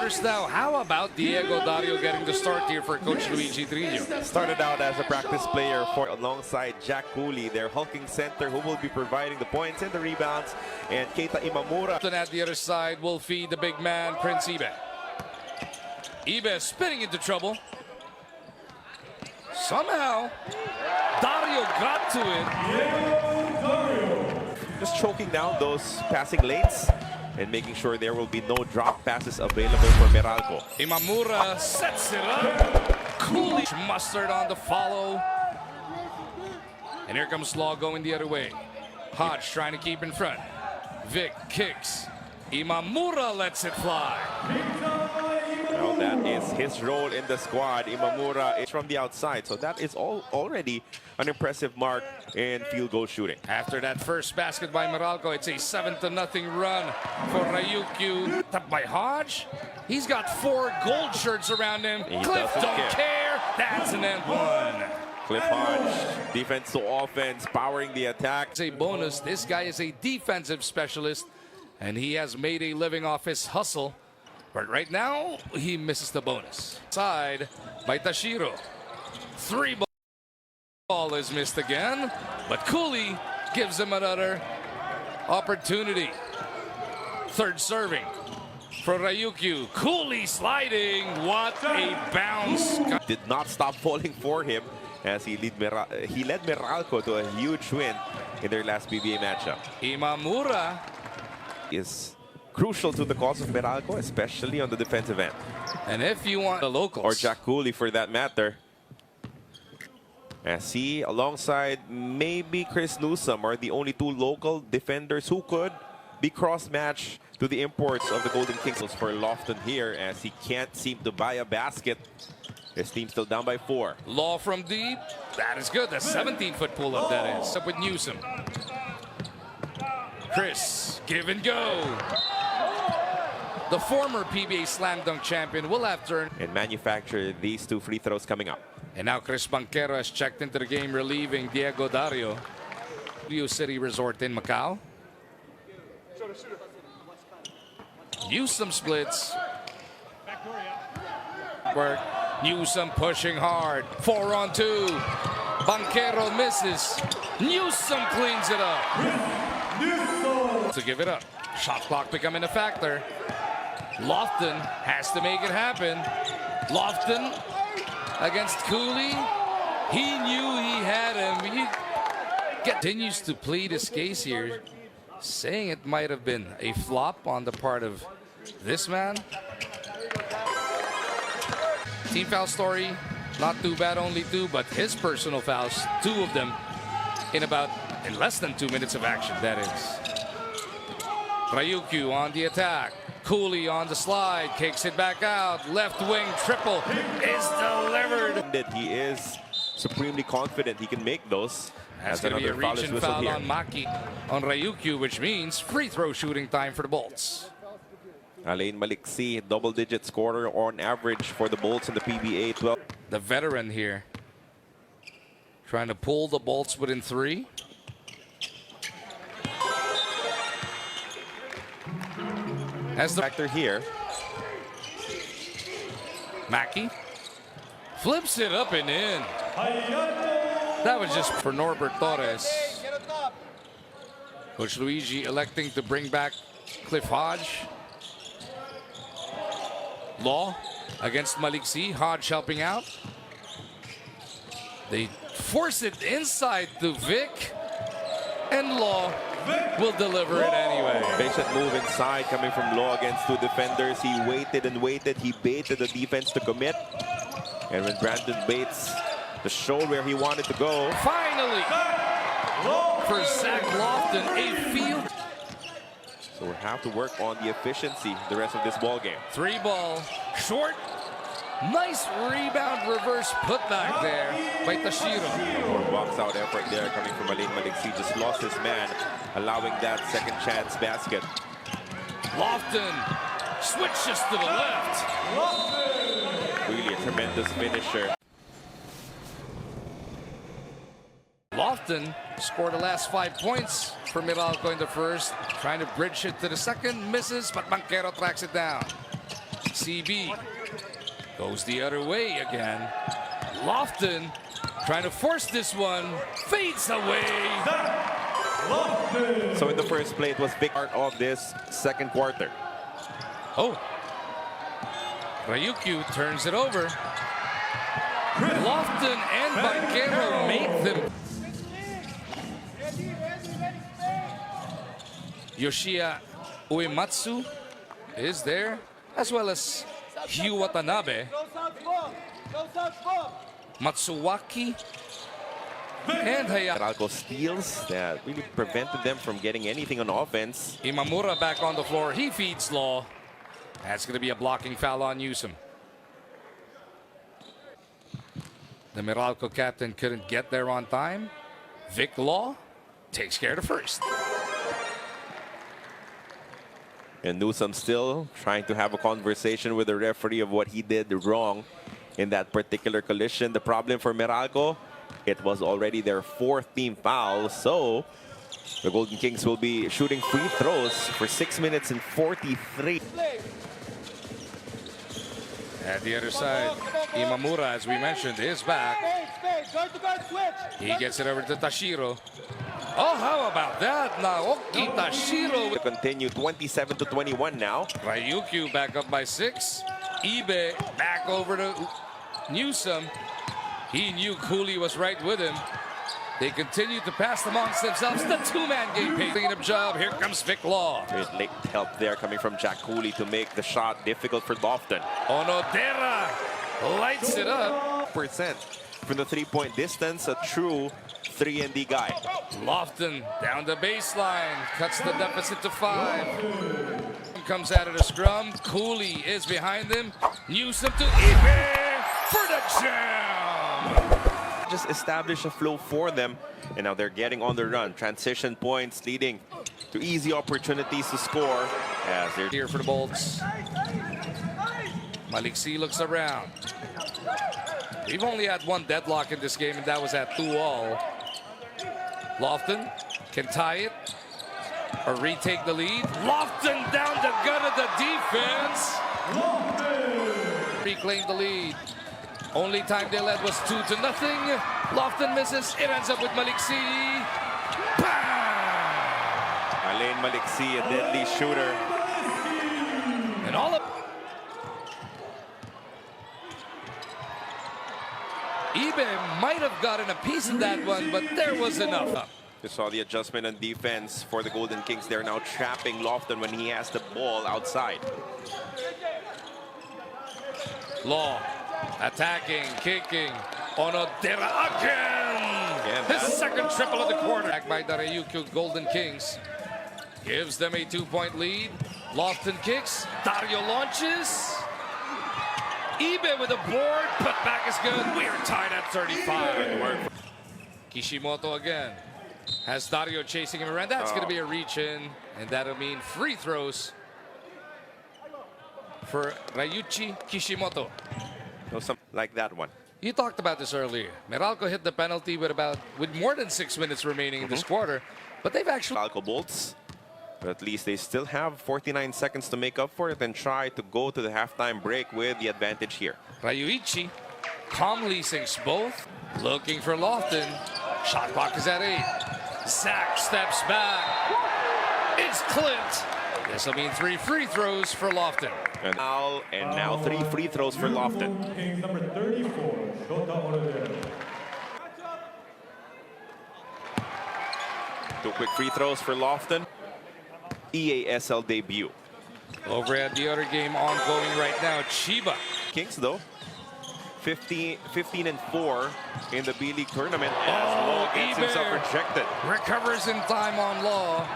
first now. How about Diego Dario getting the start here for Coach Luigi Trillo? Started out as a practice player alongside Jack Cooley, their hulking center who will be providing the points and the rebounds. And Keita Imamura. At the other side will feed the big man, Prince Ibe. Ibe spinning into trouble. Somehow, Dario got to it. Just choking down those passing lanes and making sure there will be no drop passes available for Meralco. Imamura sets it up. Cooley mustard on the follow. And here comes Law going the other way. Hodge trying to keep in front. Vic kicks. Imamura lets it fly. Well, that is his role in the squad. Imamura is from the outside, so that is already an impressive mark in field goal shooting. After that first basket by Meralco, it's a 7-0 run for RYUKYU. Tapped by Hodge. He's got 4 gold shirts around him. Cliff don't care. That's an end one. Cliff Hodge, defense to offense, powering the attack. It's a bonus. This guy is a defensive specialist, and he has made a living off his hustle. But right now, he misses the bonus. Side by Tashiro. 3 ball is missed again, but Cooley gives him another opportunity. Third serving for RYUKYU. Cooley sliding. What a bounce. Did not stop falling for him as he led Meralco to a huge win in their last PBA matchup. Imamura is crucial to the cause of Meralco, especially on the defensive end. And if you want the locals, or Jack Cooley for that matter, as he, alongside maybe Chris Newsom, are the only 2 local defenders who could be cross-matched to the imports of the Golden Kings. For Lofton here, as he can't seem to buy a basket. His team still down by 4. Law from deep. That is good. The 17-foot pull-up, that is. Up with Newsom. Chris, give and go. The former PBA Slam Dunk champion will have to and manufacture these 2 free throws coming up. And now Chris Banquero has checked into the game, relieving Diego Dario. View City Resort in Macau. Newsom splits. Work. Newsom pushing hard. 4-on-2. Banquero misses. Newsom cleans it up. To give it up. Shot clock becoming a factor. Lofton has to make it happen. Lofton against Cooley. He knew he had him. He continues to plead his case here, saying it might have been a flop on the part of this man. Team foul story, not too bad, only 2, but his personal fouls, 2 of them in less than 2 minutes of action, that is. RYUKYU on the attack. Cooley on the slide, kicks it back out. Left wing triple is delivered. He is supremely confident he can make those. That's going to be a reach and foul on Maki on RYUKYU, which means free throw shooting time for the Bolts. Alain Maliksi, double-digit scorer on average for the Bolts in the PBA 12. The veteran here, trying to pull the Bolts within 3. As the factor here, Mackey flips it up and in. That was just for Norbert Torres. Coach Luigi electing to bring back Cliff Hodge. Law against Maliksi. Hodge helping out. They force it inside to Vic, and Law will deliver it anyway. Patient move inside coming from Law against 2 defenders. He waited and waited. He baited the defense to commit. And when Brandon Bates to show where he wanted to go. Finally, for Zach Lofton, a field. So we'll have to work on the efficiency the rest of this ball game. 3 ball, short. Nice rebound, reverse putback there by Tashiro. Box out effort there coming from Alain Maliksi. Just lost his man, allowing that second chance basket. Lofton switches to the left. Really a tremendous finisher. Lofton scored the last 5 points for Meralco in the first. Trying to bridge it to the second, misses, but Banquero tracks it down. CB goes the other way again. Lofton trying to force this one. Fades away. So in the first play, it was big part of this second quarter. Oh. RYUKYU turns it over. Lofton and Banquero make them. Yoshia Uematsu is there, as well as Hugh Watanabe, Matsuwaki, and Hayao. MERALCO steals that really prevented them from getting anything on offense. Imamura back on the floor. He feeds Law. That's going to be a blocking foul on Newsom. The MERALCO captain couldn't get there on time. Vic Law takes care of the first. And Newsom still trying to have a conversation with the referee of what he did wrong in that particular collision. The problem for MERALCO, it was already their fourth team foul. So the Golden Kings will be shooting free throws for 6 minutes and 43. At the other side, Imamura, as we mentioned, is back. He gets it over to Tashiro. Oh, how about that? Naoki Tashiro. To continue 27-21 now. RYUKYU back up by 6. Ibe back over to Newsom. He knew Cooley was right with him. They continue to pass amongst themselves. The two-man game pace. Clean-up job. Here comes Vic Law. Great late help there coming from Jack Cooley to make the shot difficult for Lofton. Onodera lights it up. % from the three-point distance, a true 3-and-D guy. Lofton down the baseline. Cuts the deficit to 5. Comes out of the scrum. Cooley is behind him. Newsom to Ibe for the jam. Just establish a flow for them, and now they're getting on the run. Transition points leading to easy opportunities to score as they're here for the Bolts. Maliksi looks around. We've only had one deadlock in this game, and that was at 2-all. Lofton can tie it or retake the lead. Lofton down the gut of the defense. Reclaim the lead. Only time they led was 2-0. Lofton misses. It ends up with Maliksi. Bam! Alain Maliksi, a deadly shooter. And all of Ibe might have gotten a piece of that one, but there was enough. You saw the adjustment on defense for the Golden Kings. They're now trapping Lofton when he has the ball outside. Law attacking, kicking. Onodera again! His second triple of the quarter. Back by the RYUKYU Golden Kings. Gives them a 2-point lead. Lofton kicks. Dario launches. Ibe with a board. Put back is good. We are tied at 35. Kishimoto again. Has Dario chasing him around. That's going to be a reach in. And that'll mean free throws for Ryuichi Kishimoto. No, something like that one. You talked about this earlier. MERALCO hit the penalty with more than 6 minutes remaining in this quarter, but they've actually MERALCO Bolts, but at least they still have 49 seconds to make up for it and try to go to the halftime break with the advantage here. Ryuichi calmly sinks both, looking for Lofton. Shot clock is at 8. Zach steps back. It's Clint. This will mean 3 free throws for Lofton. And now 3 free throws for Lofton. Number 34, Shota Onodera. 2 quick free throws for Lofton. EASL debut. Over at the other game ongoing right now, Chiba. Kings though, 15-4 in the B-League tournament as Law gets himself rejected. Recovers in time on Law.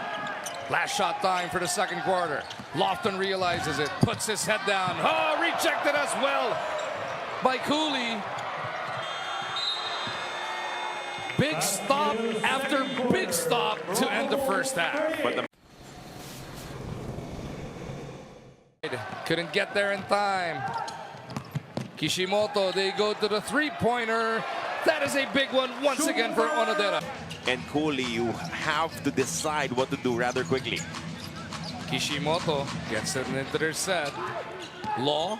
Last shot time for the second quarter. Lofton realizes it, puts his head down. Oh, rejected as well by Cooley. Big stop after big stop to end the first half. But couldn't get there in time. Kishimoto, they go to the three-pointer. That is a big one once again for Onodera. And Cooley, you have to decide what to do rather quickly. Kishimoto gets it into their set. Law,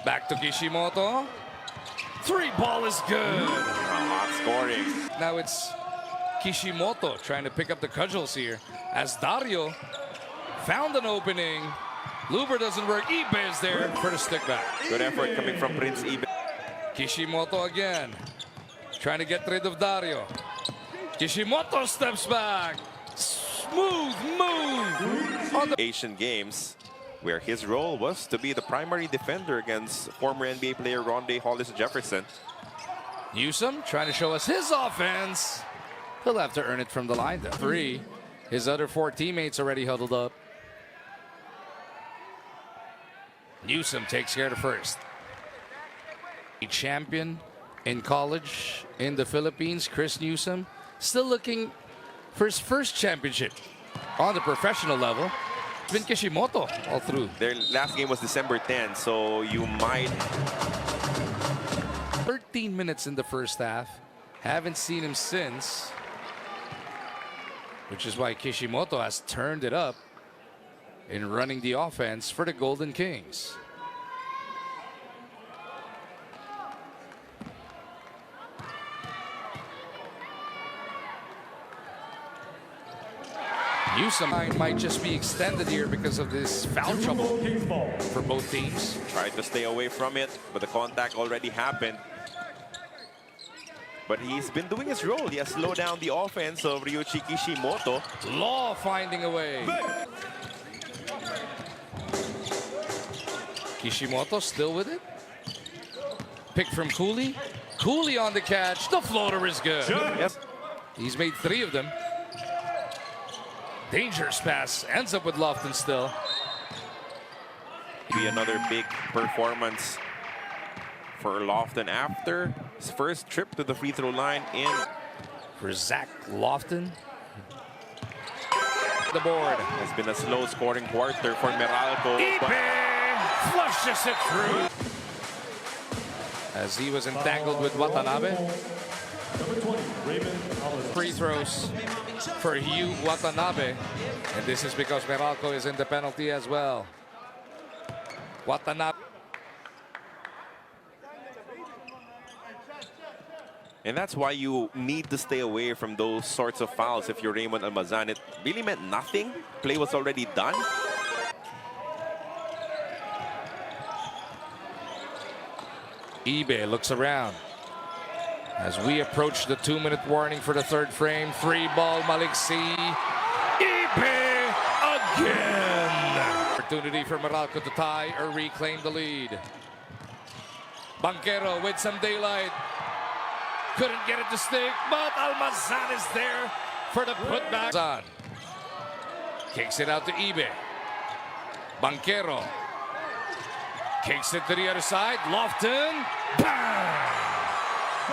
back to Kishimoto. Three ball is good. Hot scoring. Now it's Kishimoto trying to pick up the cudgels here as Dario found an opening. Luber doesn't work. Ibe is there for the stick back. Good effort coming from Prince Ibe. Kishimoto again, trying to get rid of Dario. Kishimoto steps back. Smooth move on the Asian Games, where his role was to be the primary defender against former NBA player Rondé Hollis Jefferson. Newsom trying to show us his offense. He'll have to earn it from the line. The three. His other four teammates already huddled up. Newsom takes care of the first. A champion in college in the Philippines, Chris Newsom, still looking for his first championship on the professional level. It's been Kishimoto all through. Their last game was December 10, so you might... 13 minutes in the first half. Haven't seen him since. Which is why Kishimoto has turned it up in running the offense for the Golden Kings. Newsom might just be extended here because of this foul trouble Kings ball. for both teams. Tried to stay away from it, but the contact already happened. But he's been doing his role. He has slowed down the offense of RYUKYU Kishimoto. Law finding a way. Kishimoto still with it. Pick from Cooley. Cooley on the catch. The floater is good. Yes. He's made three of them. Dangerous pass. Ends up with Lofton still. Be another big performance for Lofton after his first trip to the free throw line in. For Zach Lofton. The board. Has been a slow scoring quarter for Meralco. Ibe flushes it through. As he was entangled with Watanabe. Number 20, Raymond Alvarez. Free throws for Hugh Watanabe. And this is because Meralco is in the penalty as well. Watanabe. And that's why you need to stay away from those sorts of fouls if you're Raymond Almazan. It really meant nothing. Play was already done. Ibe looks around. As we approach the 2-minute warning for the third frame. Free ball, Maliksi. Ibe again. Opportunity for Meralco to tie or reclaim the lead. Banquero with some daylight. Couldn't get it to stick, but Almazan is there for the putback. Almazan kicks it out to Ibe. Banquero kicks it to the other side. Lofton. Bang!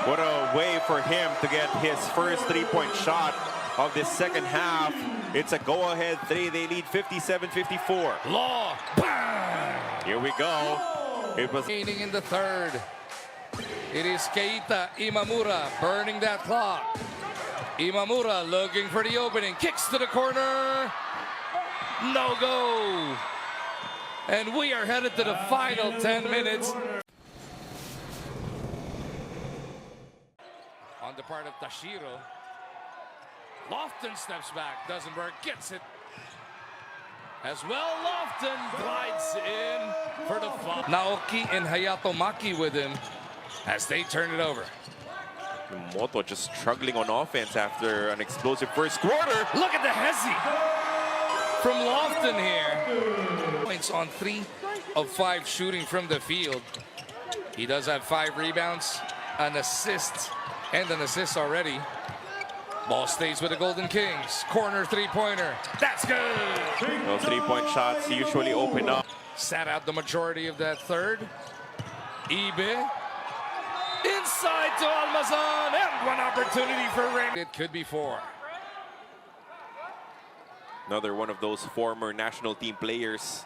What a way for him to get his first three-point shot of this second half. It's a go-ahead three. They lead 57-54. Law. Bang! Here we go. It was Remaining in the third. It is Keita Imamura burning that clock. Imamura looking for the opening. Kicks to the corner. No go. And we are headed to the final 10 minutes. On the part of Tashiro. Lofton steps back. Doesn't work. Gets it. As well, Lofton glides in for the foul. Naoki and Hayato Maki with him as they turn it over. Moto just struggling on offense after an explosive first quarter. Look at the hezzy from Lofton here. Points on 3 of 5 shooting from the field. He does have 5 rebounds, an assist, and an assist already. Ball stays with the Golden Kings. Corner three-pointer. That's good. Those three-point shots usually open up. Sat out the majority of that third. Ibe. Inside to Almazan. And one opportunity for Raymond. It could be 4. Another one of those former national team players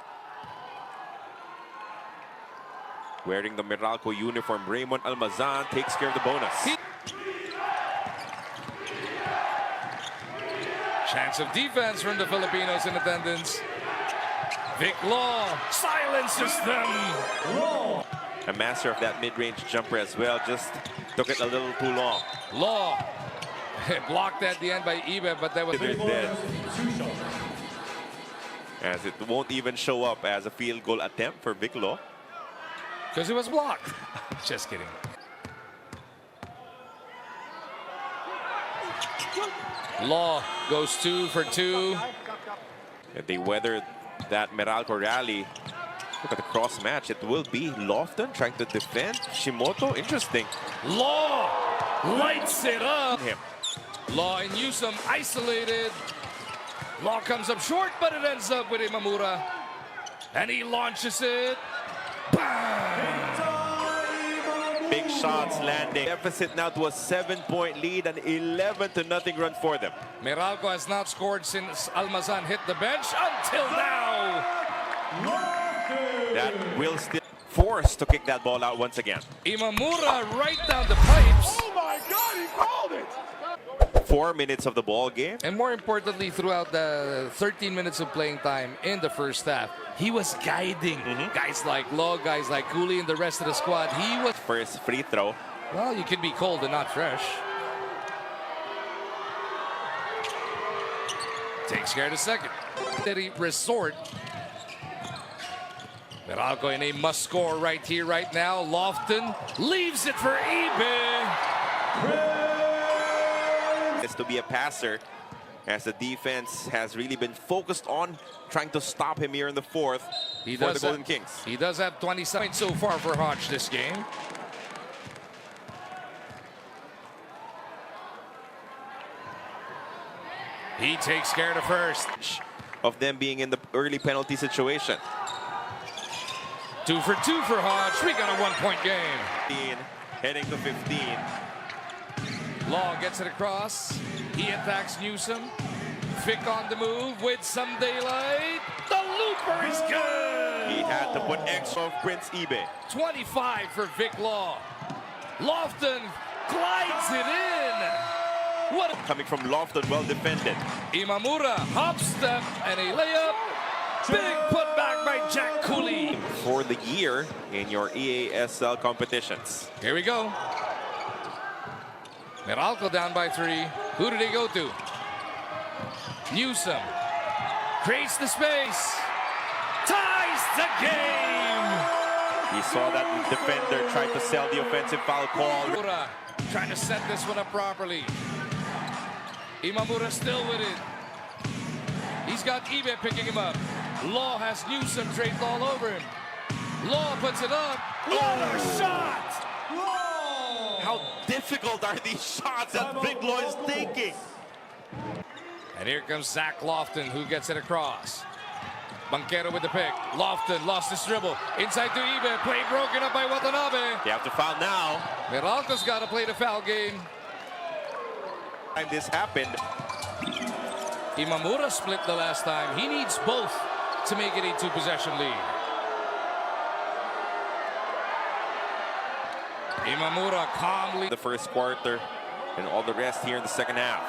wearing the Meralco uniform. Raymond Almazan takes care of the bonus. Chance of defense from the Filipinos in attendance. Vic Law silences them. A master of that mid-range jumper as well. Just took it a little too long. Law blocked at the end by Ibe, but that was They're dead. As it won't even show up as a field goal attempt for Vic Law. because it was blocked. Just kidding. Law goes 2 for 2. If they weathered that Meralco rally, look at the cross match. It will be Lofton trying to defend Shimoto. Interesting. Law lights it up. Him. Law and Newsom isolated. Law comes up short, but it ends up with Imamura. And he launches it. Bang! Big shots landing. Deficit now to a 7-point lead, an 11-0 run for them. Meralco has not scored since Almazan hit the bench until now. That will still forced to kick that ball out once again. Imamura right down the pipes. Oh my God, he called it! 4 minutes of the ball game. And more importantly, throughout the 13 minutes of playing time in the first half, he was guiding guys like Law, guys like Cooley, and the rest of the squad. He was, First free throw. well, you can be cold and not fresh. Takes care of the second. Steady resort. Meralco in a must score right here, right now. Lofton leaves it for Ibe. Is to be a passer, as the defense has really been focused on trying to stop him here in the fourth for the Golden Kings. He does have 27 so far for Hodge this game. He takes care of the first. Of them being in the early penalty situation. 2 for 2 for Hodge. We got a 1-point game. Heading to 15. Law gets it across. He attacks Newsom. Vic on the move with some daylight. The looper is good. He had to put extra of Prince Ibe. 25 for Vic Law. Lofton glides it in. What Coming from Lofton, well defended. Imamura, hop step, and a layup. Big putback by Jack Cooley. For the year in your EASL competitions. Here we go. Meralco down by 3. Who did he go to? Newsom creates the space. Ties the game. He saw that defender try to sell the offensive foul call. Imamura trying to set this one up properly. Imamura still with it. He's got Ibe picking him up. Law has Newsom draped all over him. Law puts it up. What a shot! How difficult are these shots that Vic Law is taking? And here comes Zach Lofton, who gets it across. Banquero with the pick. Lofton lost his dribble. Inside to Ibe. Play broken up by Watanabe. They have to foul now. Meralco's got to play the foul game. Time this happened. Imamura split the last time. He needs both to make it a 2-possession lead. Imamura calmly. The first quarter and all the rest here in the second half.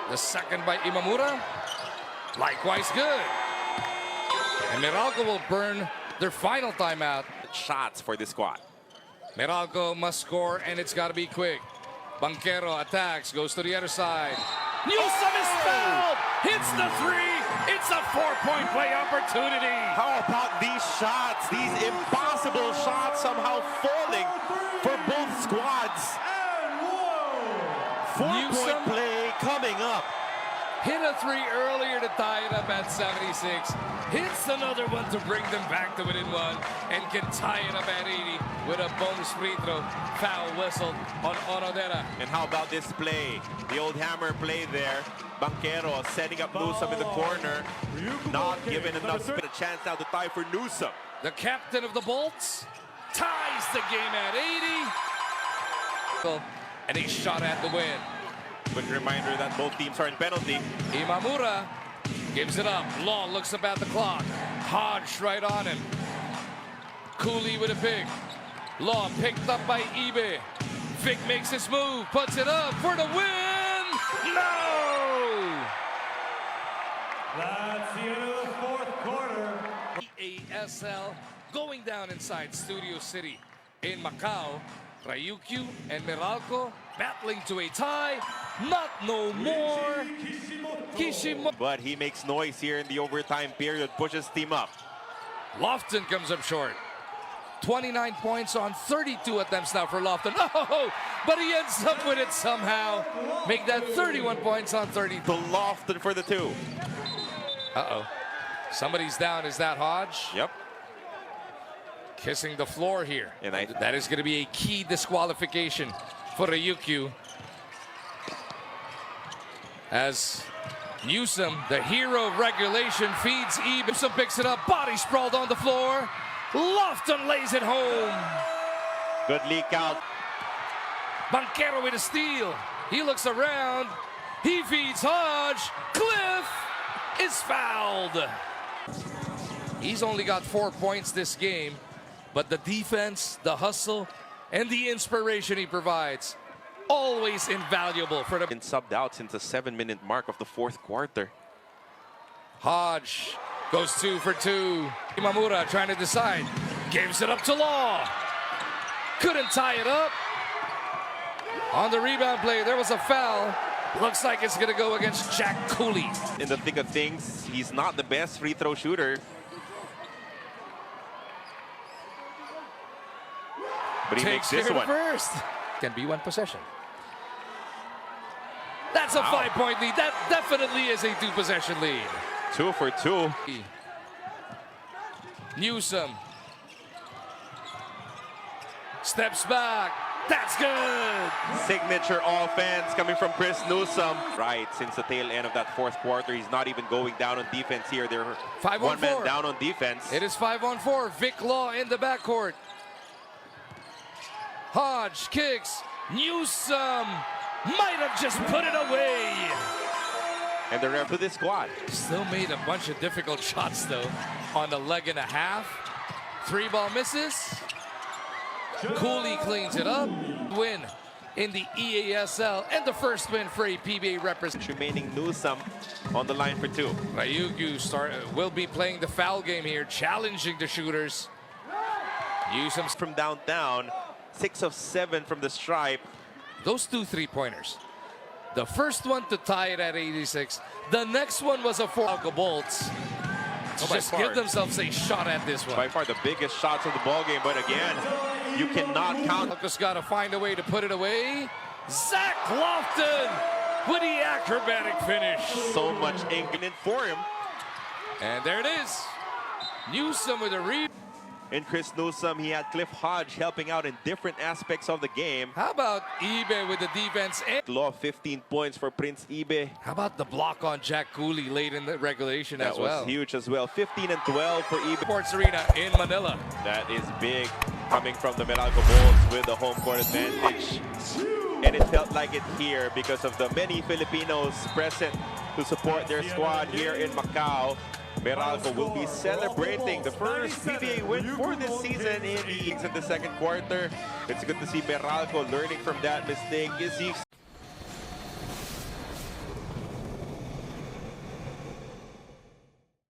The second by Imamura. Likewise good. And Meralco will burn their final timeout. Shots for this squad. Meralco must score, and it's got to be quick. Banquero attacks, goes to the other side. Newsom is fouled! Hits the 3. It's a 4-point play opportunity. How about these shots? These impossible shots somehow falling for both squads. 4-point play coming up. Hit a 3 earlier to tie it up at 76. Hits another one to bring them back to within 1. And can tie it up at 80 with a bonus free throw. Foul whistled on Onodera. And how about this play? The old hammer play there. Banquero setting up Newsom in the corner. Not given enough spin. A chance now to tie for Newsom. The captain of the Bolts ties the game at 80. And a shot at the win. Quick reminder that both teams are in penalty. Imamura gives it up. Law looks up at the clock. Hodge right on him. Cooley with a pick. Law picked up by Ibe. Vic makes his move, puts it up for the win. No! That's the the end of the fourth quarter. EASL going down inside Studio City in Macau. RYUKYU and MERALCO battling to a tie. Not no more. Kishimoto. But he makes noise here in the overtime period, pushes team up. Lofton comes up short. 29 points on 32 attempts now for Lofton. Oh, but he ends up with it somehow. Make that 31 points on 30. To Lofton for the two. Uh-oh. Somebody's down. Is that Hodge? Yep. Kissing the floor here. And that is going to be a key disqualification for RYUKYU. As Newsom, the hero of regulation, feeds Ibe. Newsom picks it up, body sprawled on the floor. Lofton lays it home. Good leak out. Banquero with a steal. He looks around. He feeds Hodge. Cliff is fouled. He's only got 4 points this game, but the defense, the hustle, and the inspiration he provides, always invaluable for the... Been subbed out since the 7-minute mark of the fourth quarter. Hodge goes 2 for 2. Imamura trying to decide. Gives it up to Law. Couldn't tie it up. On the rebound play, there was a foul. Looks like it's going to go against Jack Cooley. In the thick of things, he's not the best free throw shooter. But he makes this one. First. Can be one possession. That's a Wow. 5-point lead. That definitely is a 2-possession lead. 2 for 2. Newsom steps back. That's good. Signature offense coming from Chris Newsom. Right, since the tail end of that fourth quarter, he's not even going down on defense here. They're 5 on one man 4. down on defense. It is 5 on 4. Vic Law in the backcourt. Hodge kicks. Newsom might have just put it away. And the ref to this squad. Still made a bunch of difficult shots though on the leg and a half. 3-ball misses. Cooley cleans it up. Win in the EASL and the first win for a PBA representative. Remaining Newsom on the line for 2. RYUKYU will be playing the foul game here, challenging the shooters. Newsom From downtown, 6 of 7 from the stripe. those 2 3-pointers. The first one to tie it at 86. The next one was a 4 Bolts. by Just far. give themselves a shot at this one. By far the biggest shots of the ball game, but again, you cannot count. Just got to find a way to put it away. Zach Lofton with the acrobatic finish. So much ink for him. And there it is. Newsom with a rebound. In Chris Newsom, he had Cliff Hodge helping out in different aspects of the game. How about Ibe with the defense? And Law 15 points for Prince Ibe. how about the block on Jack Cooley late in the regulation That as well? was huge as well. 15 and 12 for Ibe. Sports Arena in Manila. That is big, coming from the Meralco Bulls with the home court advantage. And it felt like it here because of the many Filipinos present to support their squad here in Macau. Meralco will be celebrating the first PBA win for this season in the second quarter. It's good to see Meralco learning from that mistake. Is he